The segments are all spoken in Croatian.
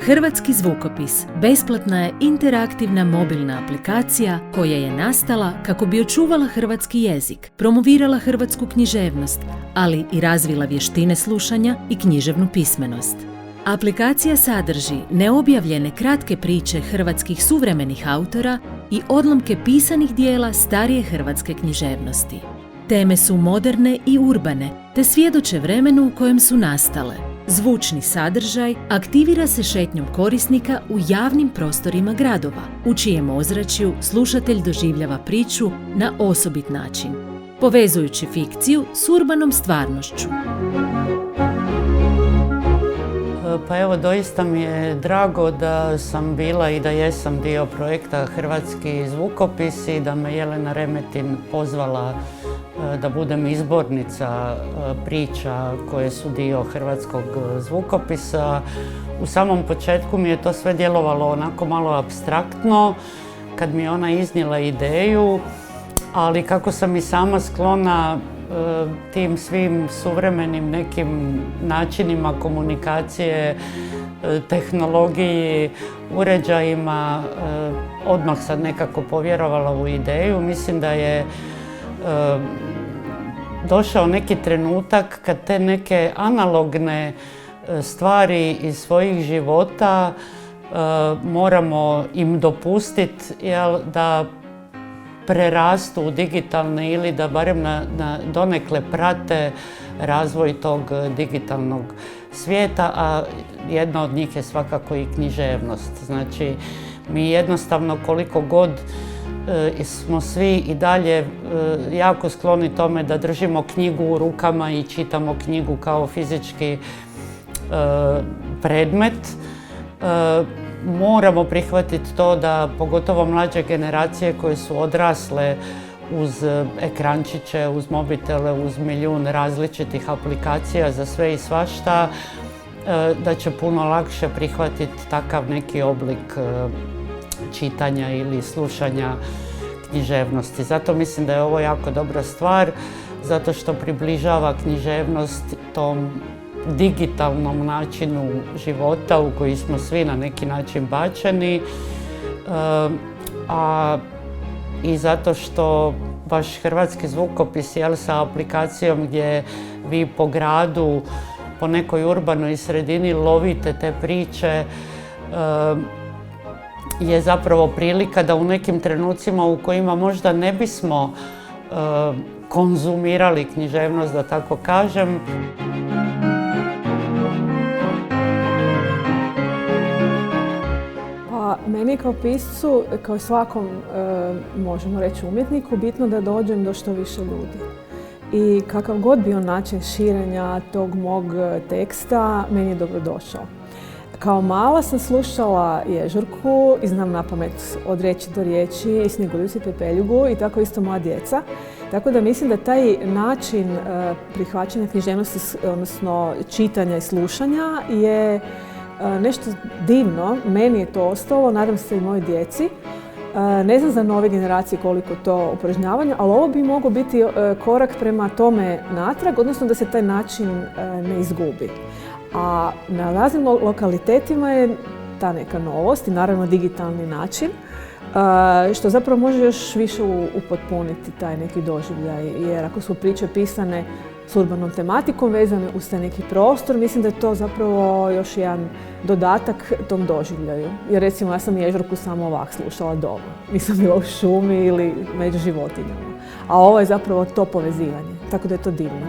Hrvatski zvukopis besplatna je interaktivna mobilna aplikacija koja je nastala kako bi očuvala hrvatski jezik, promovirala hrvatsku književnost, ali i razvila vještine slušanja i književnu pismenost. Aplikacija sadrži neobjavljene kratke priče hrvatskih suvremenih autora i odlomke pisanih dijela starije hrvatske književnosti. Teme su moderne i urbane, te svjedoče vremenu u kojem su nastale. Zvučni sadržaj aktivira se šetnjom korisnika u javnim prostorima gradova, u čijem ozračju slušatelj doživljava priču na osobit način, povezujući fikciju s urbanom stvarnošću. Pa evo, doista mi je drago da sam bila i da jesam dio projekta Hrvatski zvukopis i da me Jelena Remetin pozvala da budem izbornica priča koje su dio hrvatskog zvukopisa. U samom početku mi je to sve djelovalo onako malo apstraktno kad mi je ona iznijela ideju, ali kako sam i sama sklona tim svim suvremenim nekim načinima komunikacije, tehnologiji, uređajima, odmah sam nekako povjerovala u ideju. Mislim da je došao neki trenutak kad te neke analogne stvari iz svojih života moramo im dopustiti da prerastu u digitalne ili da barem donekle prate razvoj tog digitalnog svijeta, a jedna od njih je svakako i književnost. Znači, mi jednostavno koliko god smo svi i dalje jako skloni tome da držimo knjigu u rukama i čitamo knjigu kao fizički predmet, moramo prihvatiti to da pogotovo mlađe generacije koje su odrasle uz ekrančiće, uz mobitele, uz milijun različitih aplikacija za sve i svašta, da će puno lakše prihvatiti takav neki oblik čitanja ili slušanja književnosti. Zato mislim da je ovo jako dobra stvar, zato što približava književnost tom digitalnom načinu života u koji smo svi na neki način bačeni, i zato što baš Hrvatski zvukopis sa aplikacijom gdje vi po gradu, po nekoj urbanoj sredini lovite te priče, je zapravo prilika da u nekim trenucima u kojima možda ne bismo konzumirali književnost, da tako kažem, meni kao piscu, kao i svakom, možemo reći, umjetniku, bitno da dođem do što više ljudi. I kakav god bio način širenja tog mog teksta, meni je dobrodošao. Kao mala sam slušala Ježurku i znam napamet od riječi do riječi i Snjeguljicu i Pepeljugu i tako isto moja djeca. Tako da mislim da taj način prihvaćanja književnosti, odnosno čitanja i slušanja, je nešto divno. Meni je to ostalo, nadam se i mojoj djeci. Ne znam za nove generacije koliko to upražnjavanja, ali ovo bi mogao biti korak prema tome natrag, odnosno da se taj način ne izgubi. A na raznim lokalitetima je ta neka novost i naravno digitalni način, što zapravo može još više upotpuniti taj neki doživljaj. Jer ako su priče pisane s urbanom tematikom vezane uz taj neki prostor, mislim da je to zapravo još jedan dodatak tom doživljaju. Jer recimo ja sam Ježurku samo ovak slušala doma. Nisam bila u šumi ili među životinjama. A ovo je zapravo to povezivanje. Tako da je to divno.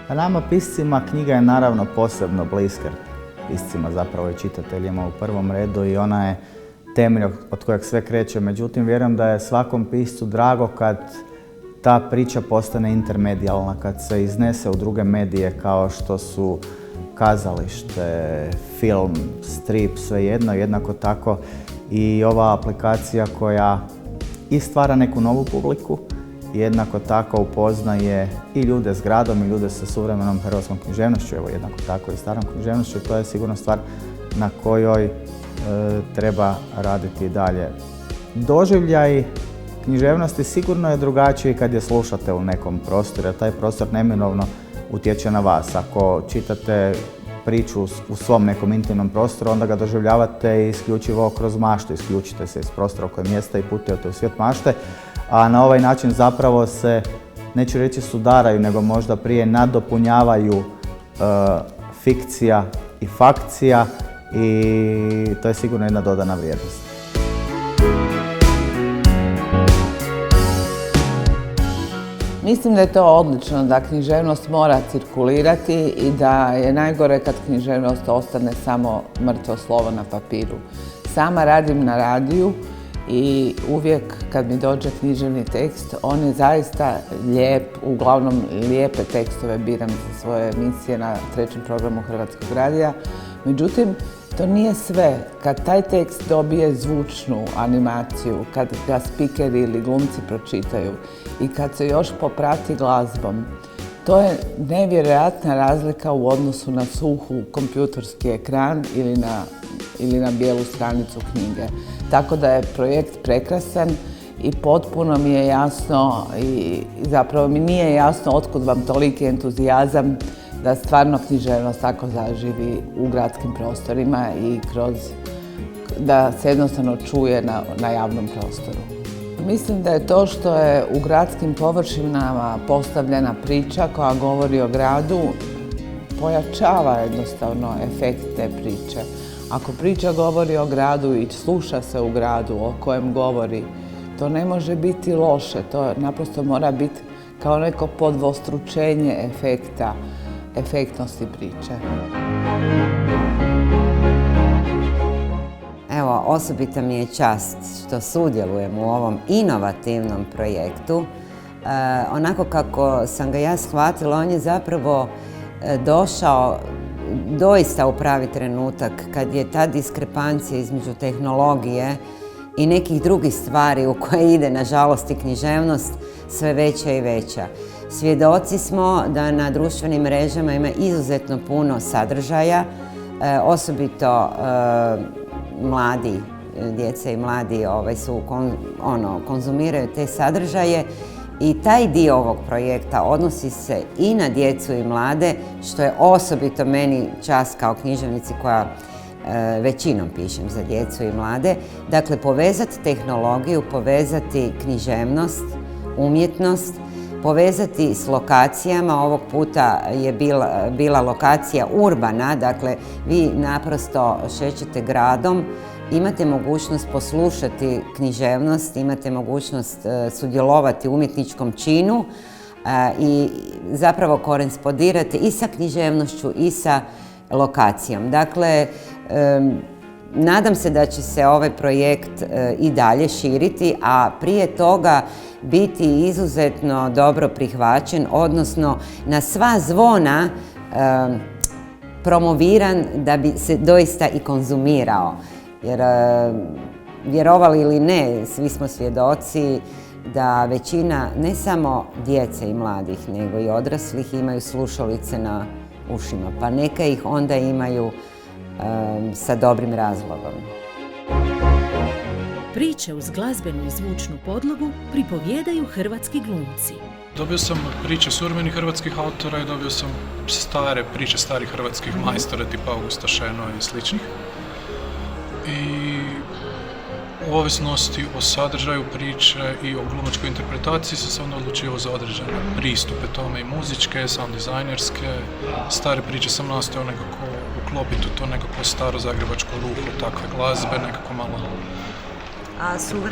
Nama piscima knjiga je naravno posebno bliska. Piscima, zapravo i čitateljima u prvom redu, i ona je temelj od kojeg sve kreće. Međutim, vjerujem da je svakom piscu drago kad ta priča postane intermedijalna, kad se iznese u druge medije kao što su kazalište, film, strip, svejedno, jednako tako i ova aplikacija koja i stvara neku novu publiku, jednako tako upoznaje i ljude s gradom i ljude sa suvremenom hrvatskom književnošću, evo jednako tako i starom književnošću. To je sigurno stvar na kojoj treba raditi i dalje. Doživljaj književnosti sigurno je drugačiji kad je slušate u nekom prostoru, jer taj prostor neminovno utječe na vas. Ako čitate priču u svom nekom intimnom prostoru, onda ga doživljavate isključivo kroz maštu, isključite se iz prostora u kojem jeste i putujete u svijet mašte, a na ovaj način zapravo se, neću reći sudaraju, nego možda prije nadopunjavaju fikcija i fakcija i to je sigurno jedna dodana vrijednost. Mislim da je to odlično, da književnost mora cirkulirati i da je najgore kad književnost ostane samo mrtvo slovo na papiru. Sama radim na radiju i uvijek kad mi dođe književni tekst, on je zaista lijep, uglavnom lijepe tekstove biram za svoje emisije na 3. programu Hrvatskog radija. Međutim, to nije sve. Kad taj tekst dobije zvučnu animaciju, kad ga spikeri ili glumci pročitaju i kad se još poprati glazbom, to je nevjerojatna razlika u odnosu na suhu kompjutorski ekran ili na bijelu stranicu knjige. Tako da je projekt prekrasan i potpuno mi je jasno i zapravo mi nije jasno otkud vam toliki entuzijazam da stvarno književnost tako zaživi u gradskim prostorima i da se jednostavno čuje na javnom prostoru. Mislim da je to što je u gradskim površinama postavljena priča koja govori o gradu, pojačava jednostavno efekt te priče. Ako priča govori o gradu i sluša se u gradu o kojem govori, to ne može biti loše, to naprosto mora biti kao neko podvostručenje efektnosti priče. Evo, osobita mi je čast što sudjelujem u ovom inovativnom projektu. Onako kako sam ga ja shvatila, on je zapravo došao doista u pravi trenutak kad je ta diskrepancija između tehnologije i nekih drugih stvari u koje ide, nažalost, i književnost sve veća i veća. Svjedoci smo da na društvenim mrežama ima izuzetno puno sadržaja, osobito mladi, djeca i mladi konzumiraju te sadržaje i taj dio ovog projekta odnosi se i na djecu i mlade, što je osobito meni čast kao književnici koja većinom pišem za djecu i mlade. Dakle, povezati tehnologiju, povezati književnost, umjetnost, povezati s lokacijama. Ovog puta je bila lokacija urbana, dakle vi naprosto šećete gradom, imate mogućnost poslušati književnost, imate mogućnost sudjelovati u umjetničkom činu i zapravo korespondirate i sa književnošću i sa lokacijom. Dakle, nadam se da će se ovaj projekt i dalje širiti, a prije toga biti izuzetno dobro prihvaćen, odnosno na sva zvona promoviran da bi se doista i konzumirao. Jer vjerovali ili ne, svi smo svjedoci da većina ne samo djece i mladih, nego i odraslih imaju slušalice na ušima, pa neka ih onda imaju sa dobrim razlogom. Priče uz glazbenu i zvučnu podlogu pripovjedaju hrvatski glumci. Dobio sam priče suvremenih hrvatskih autora i dobio sam stare priče starih hrvatskih majstora tipa Augusta Šeno i sličnih. I u ovisnosti o sadržaju priče i o glumačkoj interpretaciji sam se onda odlučio za određene pristupe tome i muzičke, sound dizajnerske. Stare priče sam nastojao nekako uklopiti u to nekako staro zagrebačko ruho takve glazbe, nekako malo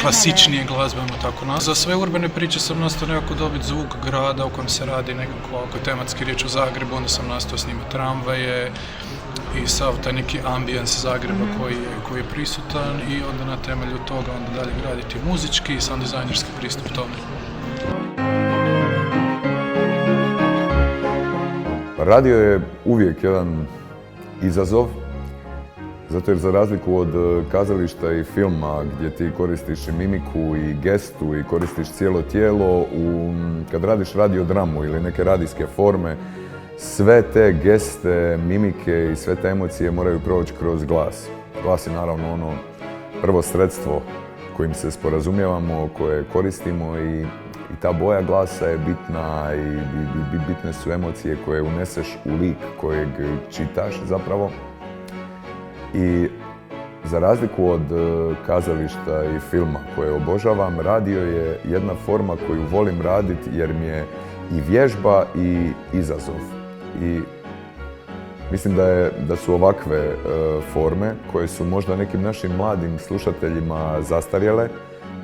klasičnije glazbe, tako nazva. Za sve urbane priče sam nastojao nekako dobiti zvuk grada u kojem se radi nekako, ako je tematski riječ o Zagrebu, onda sam nastojao snimati tramvaje i sav taj neki ambijens Zagreba koji je prisutan i onda na temelju toga onda dalje graditi muzički i sound dizajnerski pristup tome. Radio je uvijek jedan izazov, zato jer za razliku od kazališta i filma gdje ti koristiš i mimiku i gestu i koristiš cijelo tijelo, kad radiš radiodramu ili neke radijske forme, sve te geste, mimike i sve te emocije moraju proći kroz glas. Glas je naravno ono prvo sredstvo kojim se sporazumijevamo, koje koristimo i I ta boja glasa je bitna i bitne su emocije koje uneseš u lik kojeg čitaš zapravo. I za razliku od kazališta i filma koje obožavam, radio je jedna forma koju volim raditi jer mi je i vježba i izazov. I mislim da su ovakve forme koje su možda nekim našim mladim slušateljima zastarjele,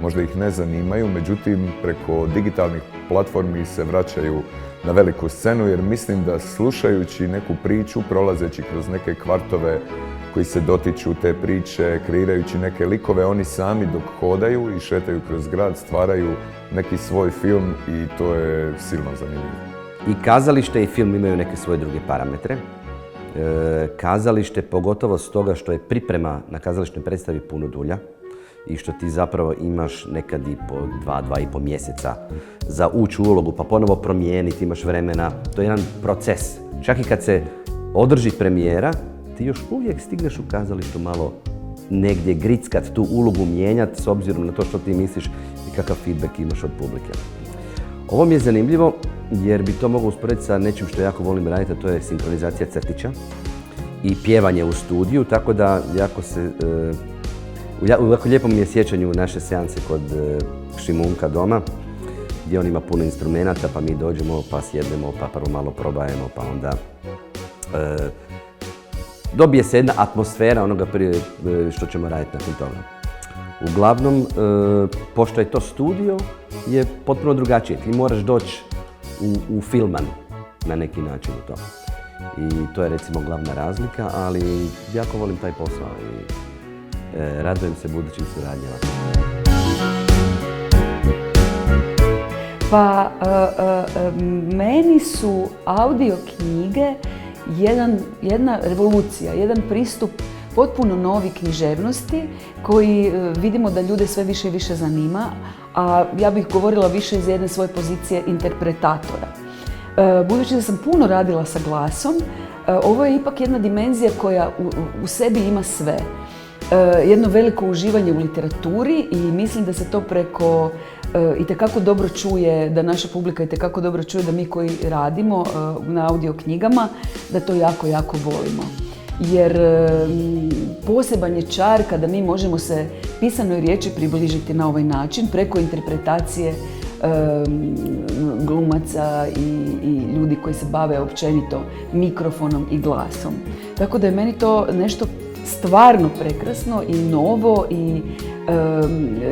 možda ih ne zanimaju, međutim preko digitalnih platformi se vraćaju na veliku scenu jer mislim da slušajući neku priču, prolazeći kroz neke kvartove koji se dotiču te priče, kreirajući neke likove, oni sami dok hodaju i šetaju kroz grad stvaraju neki svoj film i to je silno zanimljivo. I kazalište i film imaju neke svoje druge parametre. Kazalište, pogotovo stoga što je priprema na kazališnoj predstavi puno dulja i što ti zapravo imaš nekad i po 2,5 mjeseca za ući u ulogu pa ponovo promijeniti, imaš vremena. To je jedan proces. Čak i kad se održi premijera, ti još uvijek stigneš u kazalištu malo negdje grickat, tu ulogu mijenjati s obzirom na to što ti misliš i kakav feedback imaš od publike. Ovo mi je zanimljivo jer bi to mogao usporediti sa nečim što jako volim raditi, a to je sinkronizacija crtića i pjevanje u studiju, tako da u jako lijepom mi je sjećanju naše seanse kod Šimunka doma, gdje on ima puno instrumenata, pa mi dođemo, pa sjednemo, pa prvo malo probajemo, pa onda dobije se jedna atmosfera onoga prije što ćemo raditi nakon toga. Uglavnom, pošto je to studio, je potpuno drugačije. Ti moraš doći u filman na neki način u to. I to je recimo glavna razlika, ali jako volim taj posao i radujem se budućim suradnjama. Pa, meni su audio knjige jedna revolucija, jedan pristup potpuno novi književnosti koji vidimo da ljude sve više i više zanima, a ja bih govorila više iz jedne svoje pozicije interpretatora. Budući da sam puno radila sa glasom, ovo je ipak jedna dimenzija koja u sebi ima sve. Jedno veliko uživanje u literaturi i mislim da se to preko itekako dobro čuje, da naša publika itekako dobro čuje da mi koji radimo na audio knjigama, da to jako, jako volimo. Jer poseban je čar kada mi možemo se pisanoj riječi približiti na ovaj način preko interpretacije glumaca i ljudi koji se bave općenito mikrofonom i glasom. Tako da je meni to nešto stvarno prekrasno i novo i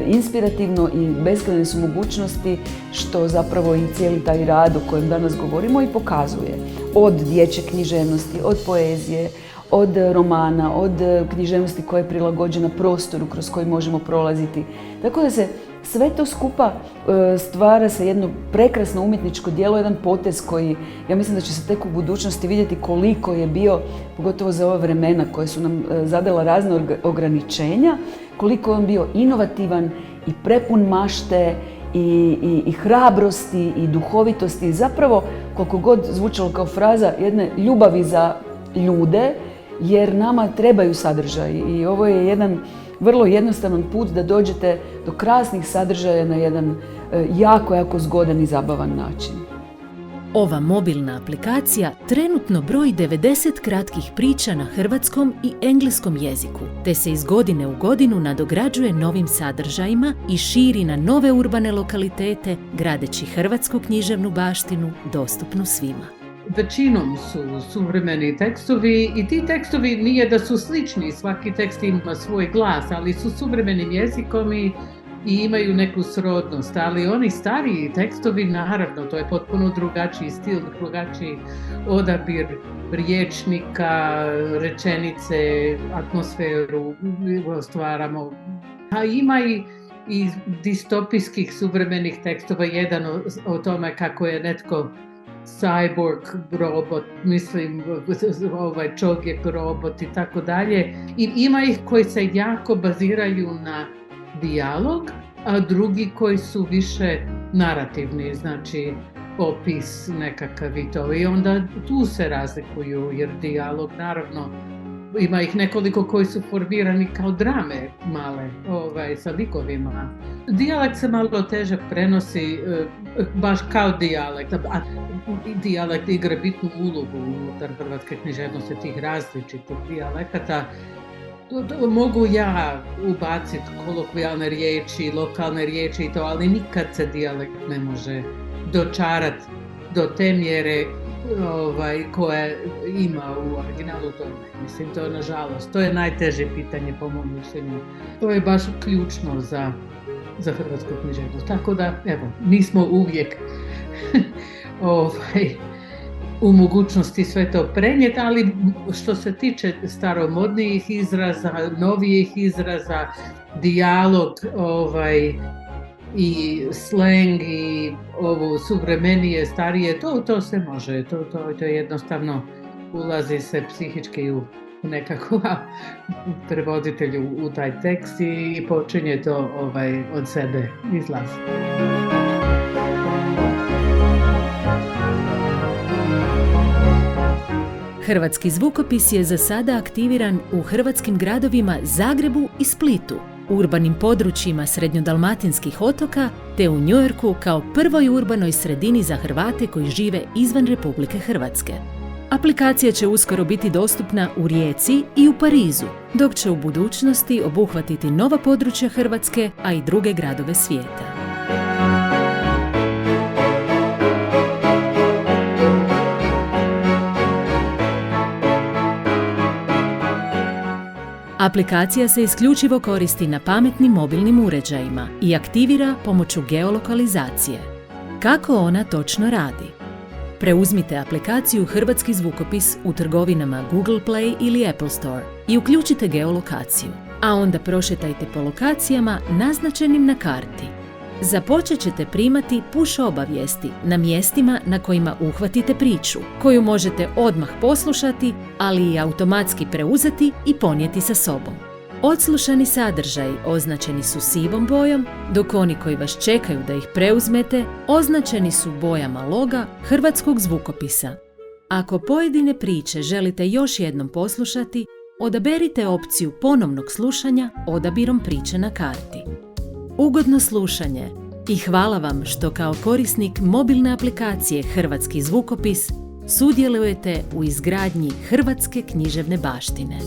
inspirativno i beskrajne su mogućnosti što zapravo i cijeli taj rad o kojem danas govorimo i pokazuje. Od dječje književnosti, od poezije, od romana, od književnosti koja je prilagođena prostoru kroz koji možemo prolaziti. Tako da se sve to skupa stvara se jedno prekrasno umjetničko djelo, jedan potez koji, ja mislim da će se tek u budućnosti vidjeti koliko je bio, pogotovo za ova vremena koje su nam zadala razne ograničenja, koliko je on bio inovativan i prepun mašte i hrabrosti i duhovitosti i zapravo, koliko god zvučalo kao fraza, jedne ljubavi za ljude, jer nama trebaju sadržaji i ovo je jedan vrlo jednostavan put da dođete do krasnih sadržaja na jedan jako, jako zgodan i zabavan način. Ova mobilna aplikacija trenutno broji 90 kratkih priča na hrvatskom i engleskom jeziku, te se iz godine u godinu nadograđuje novim sadržajima i širi na nove urbane lokalitete, gradeći hrvatsku književnu baštinu dostupnu svima. Većinom su suvremeni tekstovi i ti tekstovi nije da su slični, svaki tekst ima svoj glas, ali su suvremenim jezikom i imaju neku srodnost, ali oni stariji tekstovi, naravno, to je potpuno drugačiji stil, drugačiji odabir riječnika, rečenice, atmosferu stvaramo. A ima i distopijskih suvremenih tekstova, jedan o tome kako je netko cyborg robot, mislim čovjek robot i tako dalje. I ima ih koji se jako baziraju na dijalog, a drugi koji su više narativni, znači opis nekakav i to. I onda tu se razlikuju jer dijalog naravno ima ih nekoliko koji su formirani kao drame male, sa likovima. Dijalekt se malo teže prenosi, baš kao dijalekt, a dijalekt igra bitnu ulogu unutar hrvatske književnosti, tih različitih dijalekata. Mogu ja ubaciti kolokvijalne riječi, lokalne riječi i to, ali nikad se dijalekt ne može dočarati do te mjere koje ima u originalu. To ne. Mislim, to je nažalost, to je najteže pitanje po mom mišljenju. To je baš ključno za hrvatsku književnost. Tako da, evo, nismo uvijek u mogućnosti sve to prenijeti, ali što se tiče staromodnijih izraza, novijih izraza, dijalog i sleng i ovo suvremenije, starije, to se može. To jednostavno ulazi se psihički u nekako prevoditelju u taj tekst i počinje to od sebe izlaziti. Hrvatski zvukopis je za sada aktiviran u hrvatskim gradovima Zagrebu i Splitu, u urbanim područjima srednjodalmatinskih otoka te u Njujorku kao prvoj urbanoj sredini za Hrvate koji žive izvan Republike Hrvatske. Aplikacija će uskoro biti dostupna u Rijeci i u Parizu, dok će u budućnosti obuhvatiti nova područja Hrvatske, a i druge gradove svijeta. Aplikacija se isključivo koristi na pametnim mobilnim uređajima i aktivira pomoću geolokalizacije. Kako ona točno radi? Preuzmite aplikaciju Hrvatski zvukopis u trgovinama Google Play ili Apple Store i uključite geolokaciju, a onda prošetajte po lokacijama naznačenim na karti. Započet ćete primati push obavijesti na mjestima na kojima uhvatite priču, koju možete odmah poslušati, ali i automatski preuzeti i ponijeti sa sobom. Odslušani sadržaji označeni su sivom bojom, dok oni koji vas čekaju da ih preuzmete označeni su bojama loga Hrvatskog zvukopisa. Ako pojedine priče želite još jednom poslušati, odaberite opciju ponovnog slušanja odabirom priče na karti. Ugodno slušanje i hvala vam što kao korisnik mobilne aplikacije Hrvatski zvukopis sudjelujete u izgradnji hrvatske književne baštine.